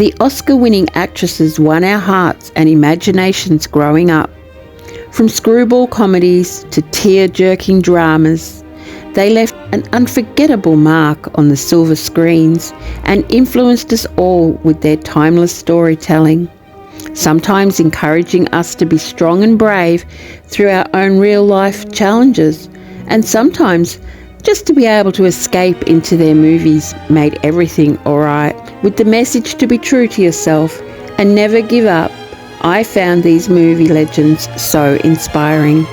The Oscar-winning actresses won our hearts and imaginations growing up. From screwball comedies to tear-jerking dramas, they left an unforgettable mark on the silver screens and influenced us all with their timeless storytelling, sometimes encouraging us to be strong and brave through our own real-life challenges, and sometimes just to be able to escape into their movies made everything alright. With the message to be true to yourself and never give up, I found these movie legends so inspiring.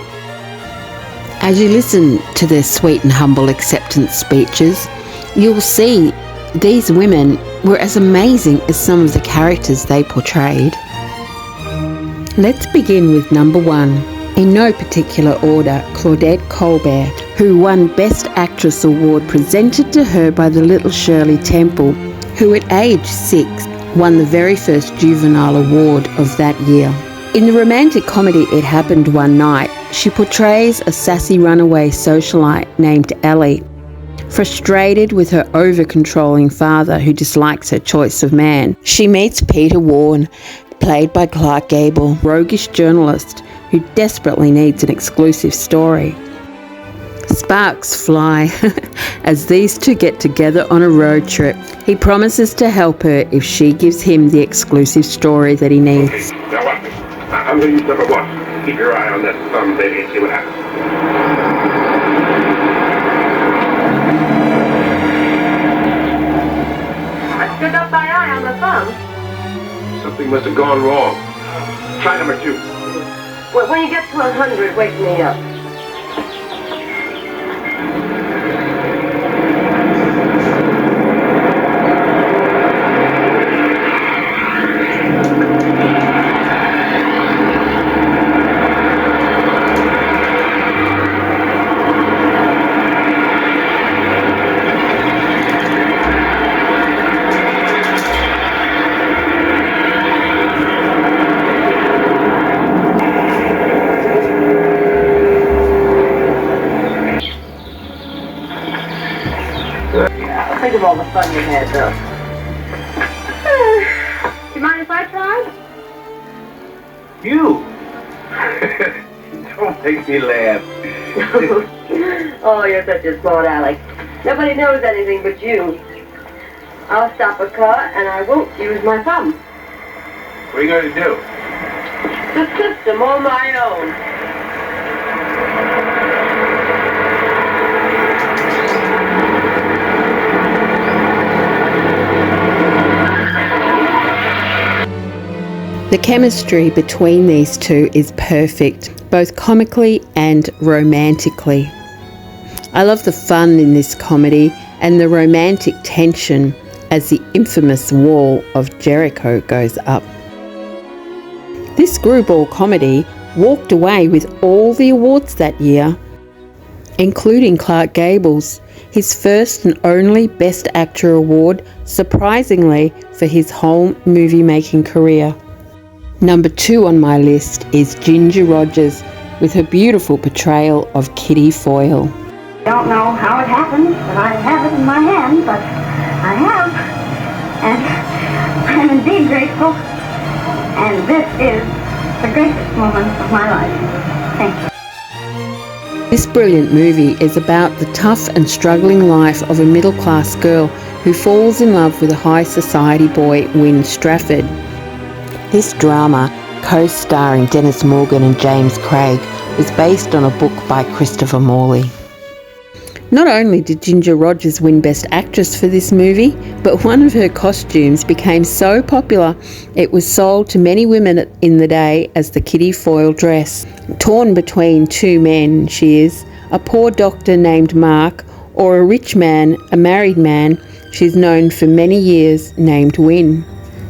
As you listen to their sweet and humble acceptance speeches, you'll see these women were as amazing as some of the characters they portrayed. Let's begin with number 1. In no particular order, Claudette Colbert, who won Best Actress Award presented to her by the little Shirley Temple, who at age 6 won the very first juvenile award of that year. In the romantic comedy It Happened One Night, she portrays a sassy runaway socialite named Ellie. Frustrated with her over-controlling father who dislikes her choice of man, she meets Peter Warne, played by Clark Gable, roguish journalist who desperately needs an exclusive story. Sparks fly as these two get together on a road trip. He promises to help her if she gives him the exclusive story that he needs. Okay, now watch me. I'm going to use number 1. Keep your eye on that thumb, baby, and see what happens. I stood up my eye on the thumb. Something must have gone wrong. Try number 2. Well, when you get to 100, wake me up. Think of all the fun you had, though. Do you mind if I try? You? Don't make me laugh. Oh, you're such a smart Alex. Nobody knows anything but you. I'll stop a car and I won't use my thumb. What are you going to do? The system all my own. The chemistry between these two is perfect, both comically and romantically. I love the fun in this comedy and the romantic tension as the infamous wall of Jericho goes up. This screwball comedy walked away with all the awards that year, including Clark Gable's, his first and only Best Actor award, surprisingly, for his whole movie-making career. Number 2 on my list is Ginger Rogers with her beautiful portrayal of Kitty Foyle. Don't know how it happened, but I have it in my hand, but I have. And I'm indeed grateful. And this is the greatest moment of my life. Thank you. This brilliant movie is about the tough and struggling life of a middle-class girl who falls in love with a high society boy, Win Strafford. This drama, co-starring Dennis Morgan and James Craig, was based on a book by Christopher Morley. Not only did Ginger Rogers win Best Actress for this movie, but one of her costumes became so popular it was sold to many women in the day as the Kitty Foyle dress. Torn between two men, she is, a poor doctor named Mark, or a rich man, a married man, she's known for many years, named Win.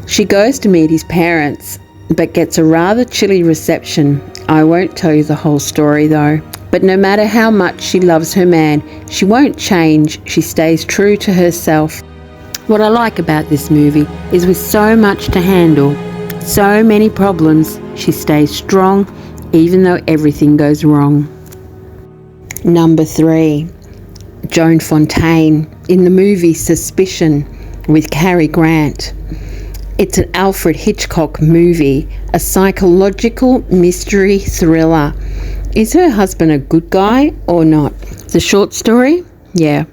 She goes to meet his parents, but gets a rather chilly reception. I won't tell you the whole story though. But no matter how much she loves her man, she won't change. She stays true to herself. What I like about this movie is with so much to handle, so many problems, she stays strong even though everything goes wrong. Number 3, Joan Fontaine in the movie Suspicion with Cary Grant. It's an Alfred Hitchcock movie, a psychological mystery thriller. Is her husband a good guy or not? The short story? Yeah.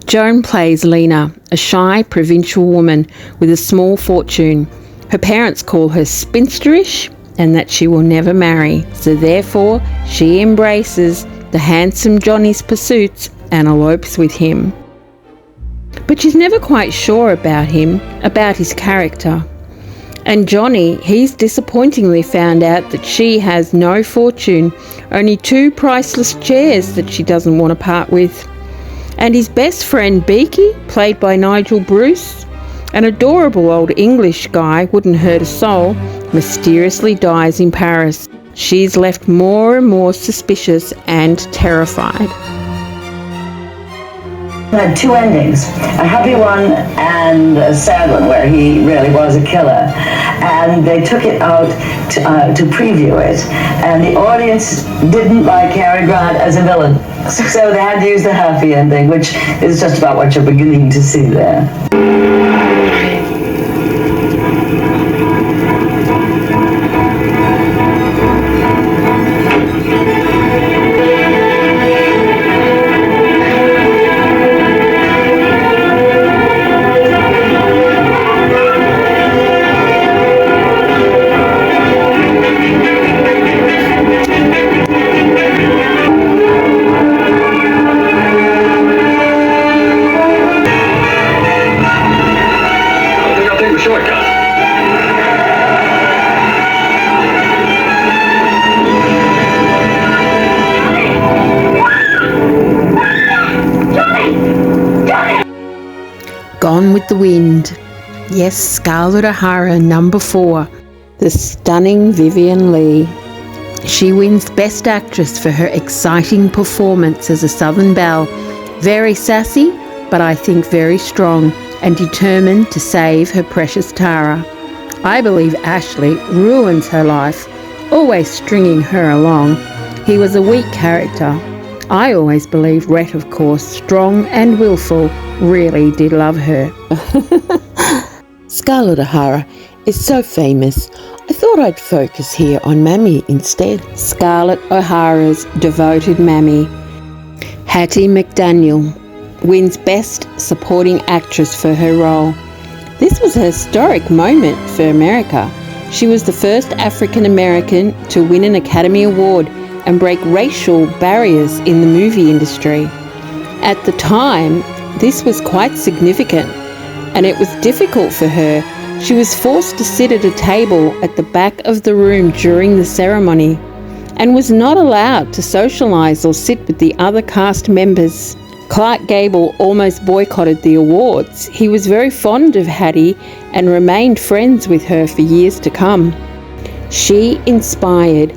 Joan plays Lena, a shy provincial woman with a small fortune. Her parents call her spinsterish and that she will never marry, so therefore she embraces the handsome Johnny's pursuits and elopes with him. But she's never quite sure about him, about his character. And Johnny, he's disappointingly found out that she has no fortune, only 2 priceless chairs that she doesn't want to part with. And his best friend Beaky, played by Nigel Bruce, an adorable old English guy, wouldn't hurt a soul, mysteriously dies in Paris. She's left more and more suspicious and terrified. Had 2 endings, a happy one and a sad one where he really was a killer, and they took it out to preview it, and the audience didn't like Cary Grant as a villain, so they had to use the happy ending, which is just about what you're beginning to see there. Gone with the Wind. Yes, Scarlet OHara, number 4, the stunning Vivien Leigh. She wins Best Actress for her exciting performance as a Southern belle. Very sassy, but I think very strong and determined to save her precious Tara. I believe Ashley ruins her life, always stringing her along. He was a weak character. I always believed Rhett, of course, strong and willful, really did love her. Scarlet OHara is so famous, I thought I'd focus here on Mammy instead. Scarlet OHara's devoted Mammy. Hattie McDaniel wins Best Supporting Actress for her role. This was a historic moment for America. She was the first African American to win an Academy Award and break racial barriers in the movie industry. At the time, this was quite significant, and it was difficult for her. She was forced to sit at a table at the back of the room during the ceremony and was not allowed to socialise or sit with the other cast members. Clark Gable almost boycotted the awards. He was very fond of Hattie and remained friends with her for years to come. She inspired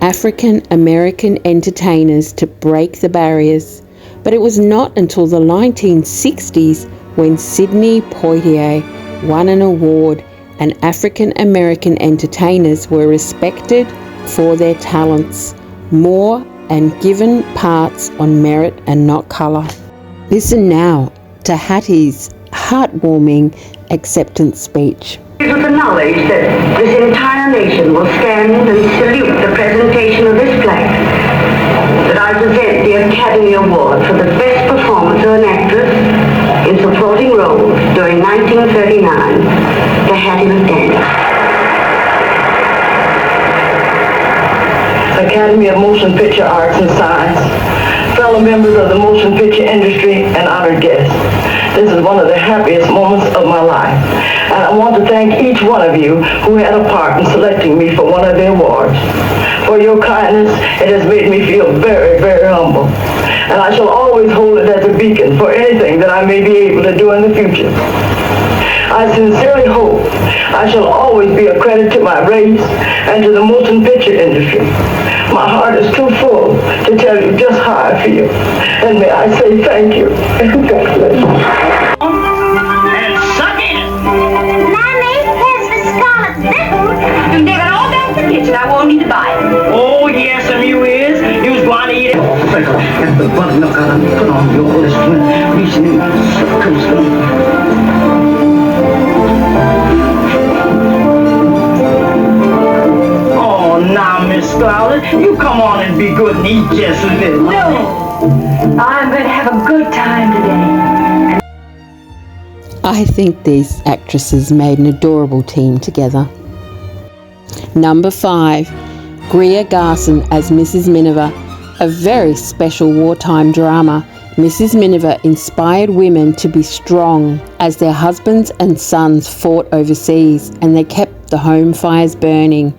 African American entertainers to break the barriers, but it was not until the 1960s when Sidney Poitier won an award and African American entertainers were respected for their talents more and given parts on merit and not colour. Listen now to Hattie's heartwarming acceptance speech. With the knowledge that this entire nation will stand and salute the presentation of this flag, that I present the Academy Award for the best performance of an actress in supporting roles during 1939 to Hattie McDaniel. Academy of Motion Picture Arts and Science, fellow members of the motion picture industry, and honored guests. This is one of the happiest moments of my life, and I want to thank each one of you who had a part in selecting me for one of the awards. For your kindness, it has made me feel very, very humble, and I shall always hold it as a beacon for anything that I may be able to do in the future. I sincerely hope I shall always be a credit to my race and to the motion picture industry. My heart is too full to tell you just how I feel, and may I say thank you, and God bless you. And suck in it! Mommy, here's the Scarlet Nipple. You take it all back to the kitchen. I won't need to buy it. Oh, yes, and you is. You was going to eat it. And the button put on your list. Just a bit. No! I'm going to have a good time today. I think these actresses made an adorable team together. Number 5, Greer Garson as Mrs. Miniver. A very special wartime drama. Mrs. Miniver inspired women to be strong as their husbands and sons fought overseas and they kept the home fires burning.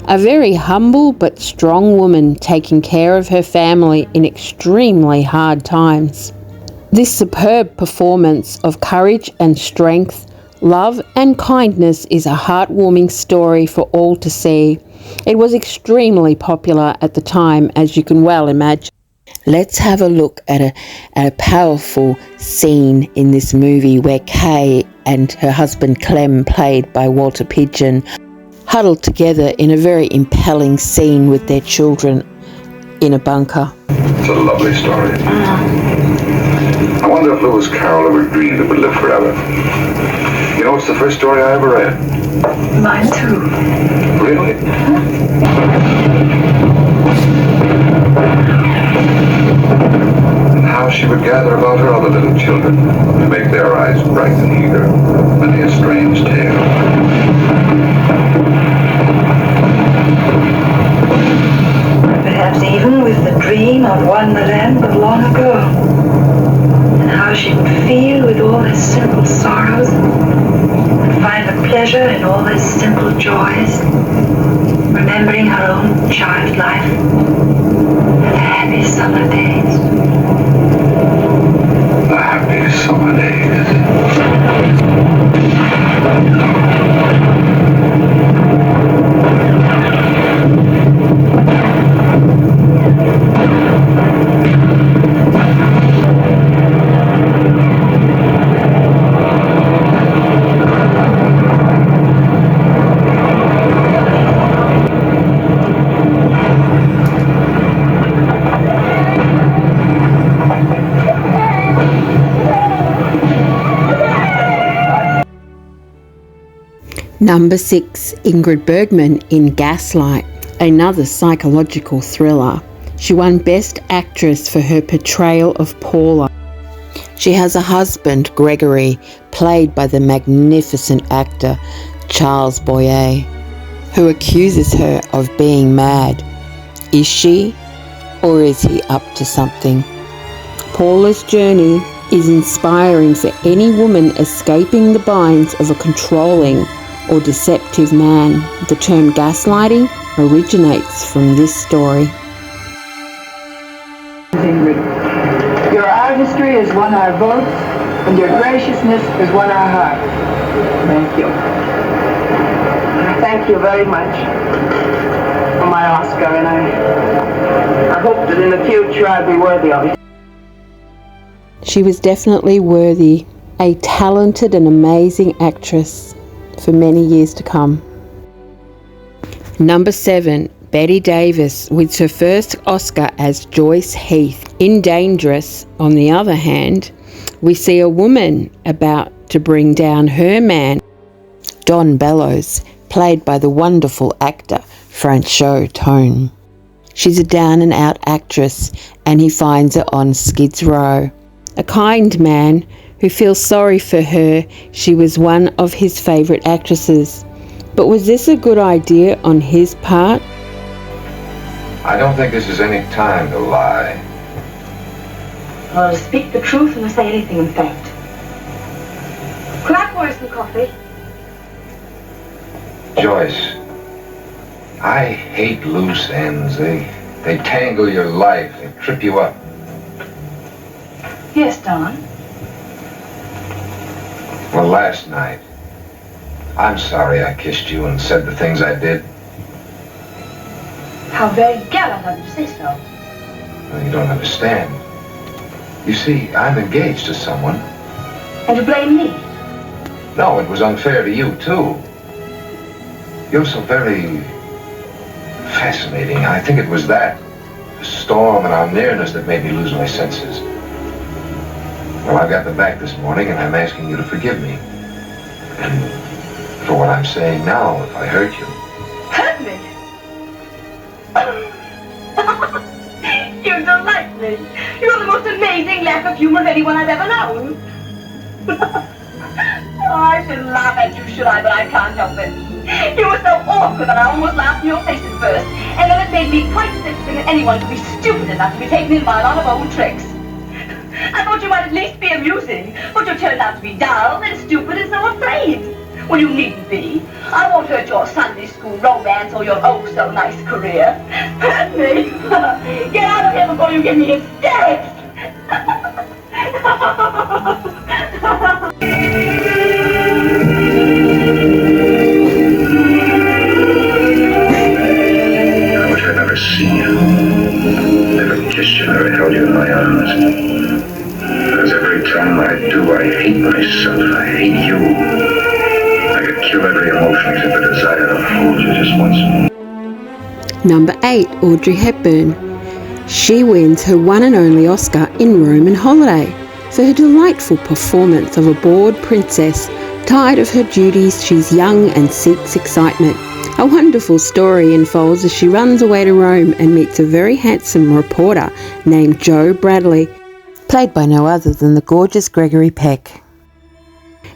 A very humble but strong woman taking care of her family in extremely hard times. This superb performance of courage and strength, love and kindness is a heartwarming story for all to see. It was extremely popular at the time, as you can well imagine. Let's have a look at a powerful scene in this movie where Kay and her husband Clem, played by Walter Pidgeon, huddled together in a very impelling scene with their children in a bunker. It's a lovely story. I wonder if Lewis Carroll ever dreamed it would live forever. You know, it's the first story I ever read. Mine too. Really? And how she would gather about her other little children to make their eyes bright and eager. Many a strange tale. Perhaps even with the dream of Wonderland but long ago. And how she would feel with all her simple sorrows and find a pleasure in all her simple joys, remembering her own child life and the happy summer days. The happy summer days. Number 6, Ingrid Bergman in Gaslight, another psychological thriller. She won Best Actress for her portrayal of Paula. She has a husband, Gregory, played by the magnificent actor Charles Boyer, who accuses her of being mad. Is she, or is he up to something? Paula's journey is inspiring for any woman escaping the binds of a controlling or deceptive man. The term gaslighting originates from this story. Ingrid, your artistry has won our votes, and your graciousness has won our hearts. Thank you. Thank you very much for my Oscar, and I hope that in the future I'll be worthy of it. She was definitely worthy, a talented and amazing actress for many years to come. Number 7, Bette Davis with her first Oscar as Joyce Heath. In Dangerous, on the other hand, we see a woman about to bring down her man, Don Bellows, played by the wonderful actor Franchot Tone. She's a down-and-out actress, and he finds her on Skid's Row. A kind man who feels sorry for her. She was one of his favourite actresses. But was this a good idea on his part? I don't think this is any time to lie. Well, to speak the truth and to say anything in fact. Could I pour some coffee? Joyce, I hate loose ends. They tangle your life. They trip you up. Yes, Don. Well, last night, I'm sorry I kissed you and said the things I did. How very gallant of you to say so. Well, you don't understand. You see, I'm engaged to someone. And you blame me? No, it was unfair to you, too. You're so very fascinating. I think it was that, the storm and our nearness, that made me lose my senses. Well, I got them back this morning, and I'm asking you to forgive me. And for what I'm saying now, if I hurt you. Hurt me? of humor of anyone I've ever known. Oh, I should laugh at you, should I? But I can't help it. You were so awkward that I almost laughed in your face at first, and then it made me quite sick to think that anyone could be stupid enough to be taken in by a lot of old tricks. I thought you might at least be amusing, but you turned out to be dull and stupid and so afraid. Well, you needn't be. I won't hurt your Sunday school romance or your oh-so-nice career. Me? Get out of here before you give me hysterics! I wish I'd never seen you. Never kissed you, never held you in my arms. Because every time I do, I hate myself. I hate you. I could kill every emotion except the desire to hold you just once more. Number 8, Audrey Hepburn. She wins her one and only Oscar in Roman Holiday for her delightful performance of a bored princess. Tired of her duties, she's young and seeks excitement. A wonderful story unfolds as she runs away to Rome and meets a very handsome reporter named Joe Bradley, played by no other than the gorgeous Gregory Peck.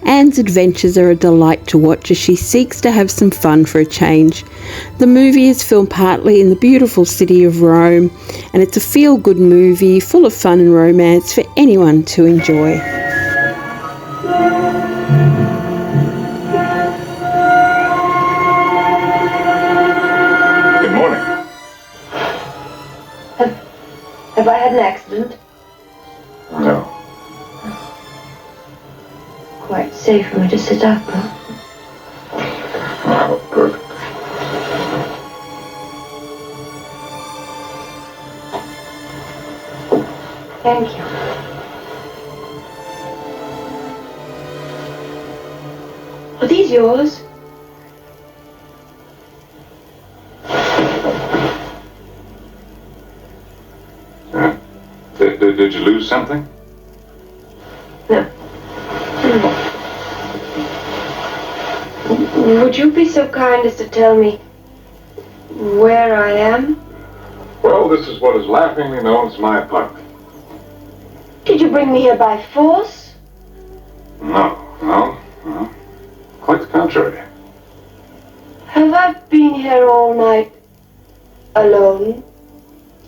Anne's adventures are a delight to watch as she seeks to have some fun for a change. The movie is filmed partly in the beautiful city of Rome, and it's a feel-good movie full of fun and romance for anyone to enjoy. Good morning. Have I had an accident? No. Quite safe for me to sit up, huh? Oh, good. Thank you. Are these yours? Did you lose something? No. Would you be so kind as to tell me where I am? Well, this is what is laughingly known as my apartment. Did you bring me here by force? No. Quite the contrary. Have I been here all night alone?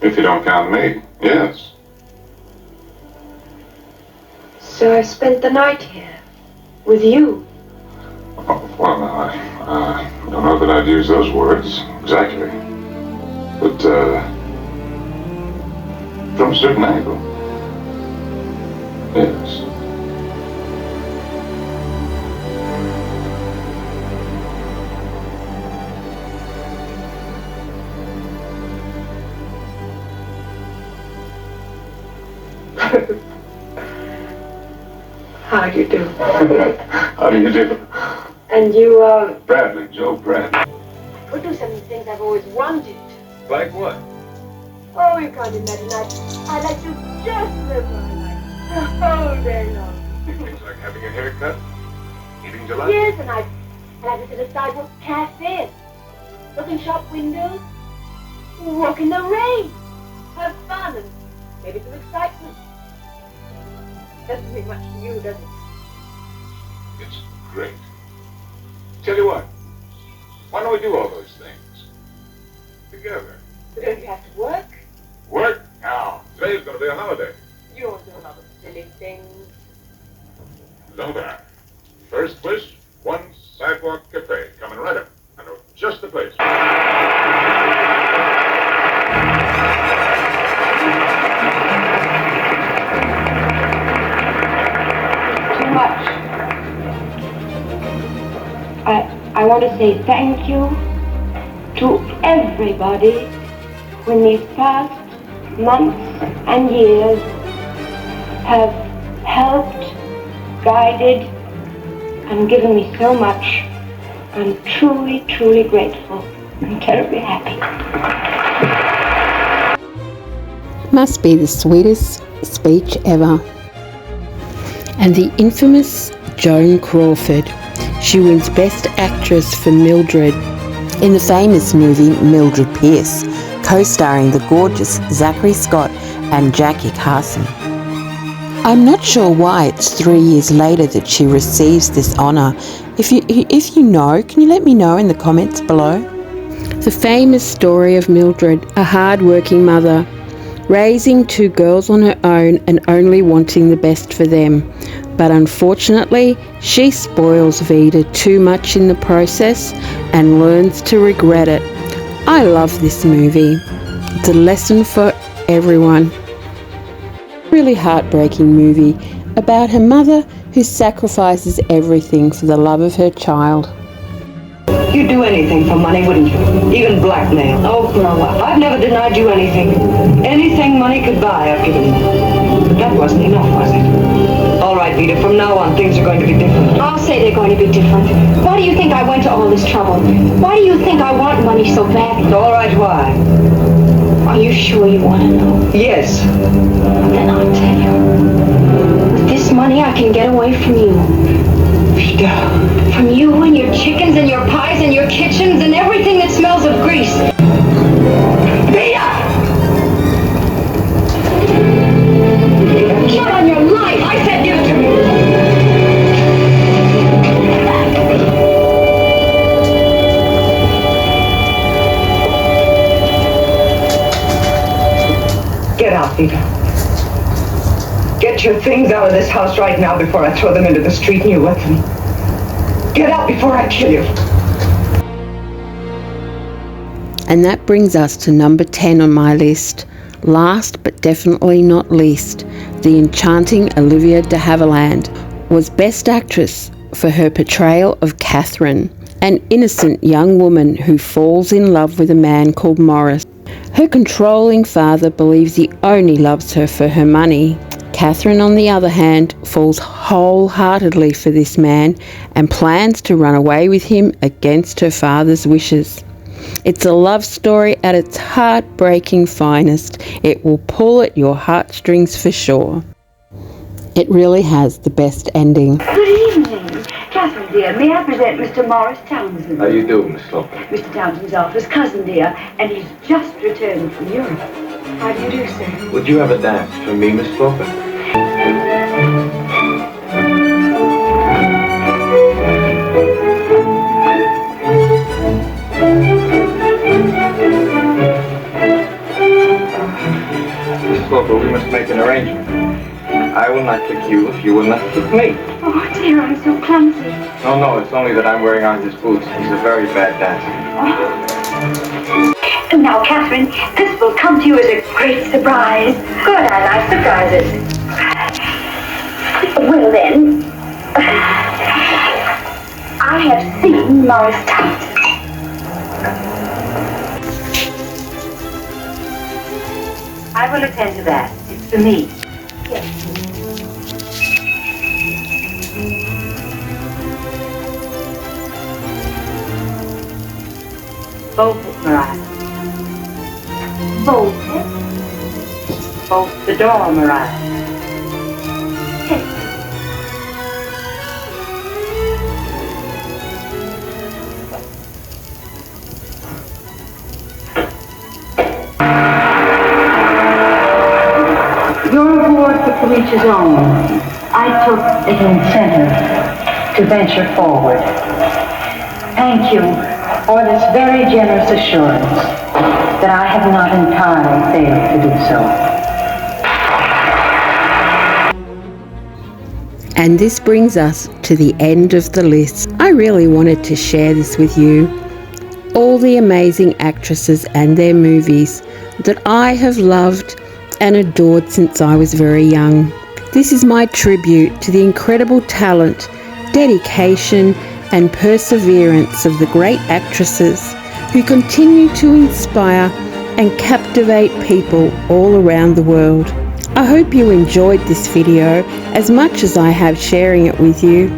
If you don't count me, yes. So I spent the night here with you. Oh, well, I don't know that I'd use those words exactly. But, from a certain angle, yes. How do you do? How do you do? And you, Bradley, Joe Bradley. would do some of the things I've always wanted. Like what? Oh, you can't imagine. I'd like to just live my life the whole day long. Things like having a haircut, eating delight. Yes, and I'd visit a sidewalk cafe, look in shop windows, walk in the rain, have fun, and maybe some excitement. Doesn't mean much to you, does it? It's great. Tell you what, why don't we do all those things together? But don't you have to work? Work now. Today's going to be a holiday. You always do a lot of silly things. Know that. First wish, one sidewalk cafe coming right up. I know just the place. Too much. I want to say thank you to everybody who in these past months and years have helped, guided, and given me so much. I'm truly, truly grateful and terribly happy. Must be the sweetest speech ever. And the infamous Joan Crawford. She wins Best Actress for Mildred in the famous movie Mildred Pierce, co-starring the gorgeous Zachary Scott and Jackie Carson. I'm not sure why it's 3 years later that she receives this honour. If you know, can you let me know in the comments below? The famous story of Mildred, a hard-working mother, raising 2 girls on her own and only wanting the best for them. But unfortunately, she spoils Vida too much in the process and learns to regret it. I love this movie. It's a lesson for everyone. Really heartbreaking movie about her mother who sacrifices everything for the love of her child. You'd do anything for money, wouldn't you? Even blackmail. Oh, grow up. I've never denied you anything. Anything money could buy, I've given you. But that wasn't enough, was it? All right, Vida, from now on, things are going to be different. I'll say they're going to be different. Why do you think I went to all this trouble? Why do you think I want money so badly? All right, why? Are you sure you want to know? Yes. Then I'll tell you. With this money, I can get away from you. Vida. From you and your chickens and your pies and your kitchens and everything that smells of grease. Vida! Get on your life! I said give it to me! Get out, Vida. Get your things out of this house right now before I throw them into the street and you with them. Get out before I kill you. And that brings us to number 10 on my list. Last but definitely not least, the enchanting Olivia de Havilland was Best Actress for her portrayal of Catherine, an innocent young woman who falls in love with a man called Morris. Her controlling father believes he only loves her for her money. Catherine, on the other hand, falls wholeheartedly for this man and plans to run away with him against her father's wishes. It's a love story at its heartbreaking finest. It will pull at your heartstrings for sure. It really has the best ending. Good evening. Catherine, dear, may I present Mr. Morris Townsend? How you do, Miss Loper? Mr. Townsend's office cousin, dear, and he's just returned from Europe. How do you do, sir? Would you have a dance for me, Miss Loper? Miss Loper, we must make an arrangement. I will not kick you if you will not kick me. Oh, dear, I'm so clumsy. No, it's only that I'm wearing on his boots. He's a very bad dancer. Oh. Now, Catherine, this will come to you as a great surprise. Good, I like surprises. Well, then, I have seen Morris Townsend. I will attend to that. It's for me. Yes. Both it, Mariah. Both. Both the door, Mariah. Yes. Your award for to each his own. I took the incentive to venture forward. Thank you for this very generous assurance that I have not entirely failed to do so. And this brings us to the end of the list. I really wanted to share this with you. All the amazing actresses and their movies that I have loved and adored since I was very young. This is my tribute to the incredible talent, dedication, and perseverance of the great actresses who continue to inspire and captivate people all around the world. I hope you enjoyed this video as much as I have sharing it with you.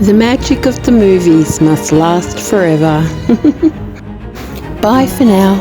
The magic of the movies must last forever. Bye for now.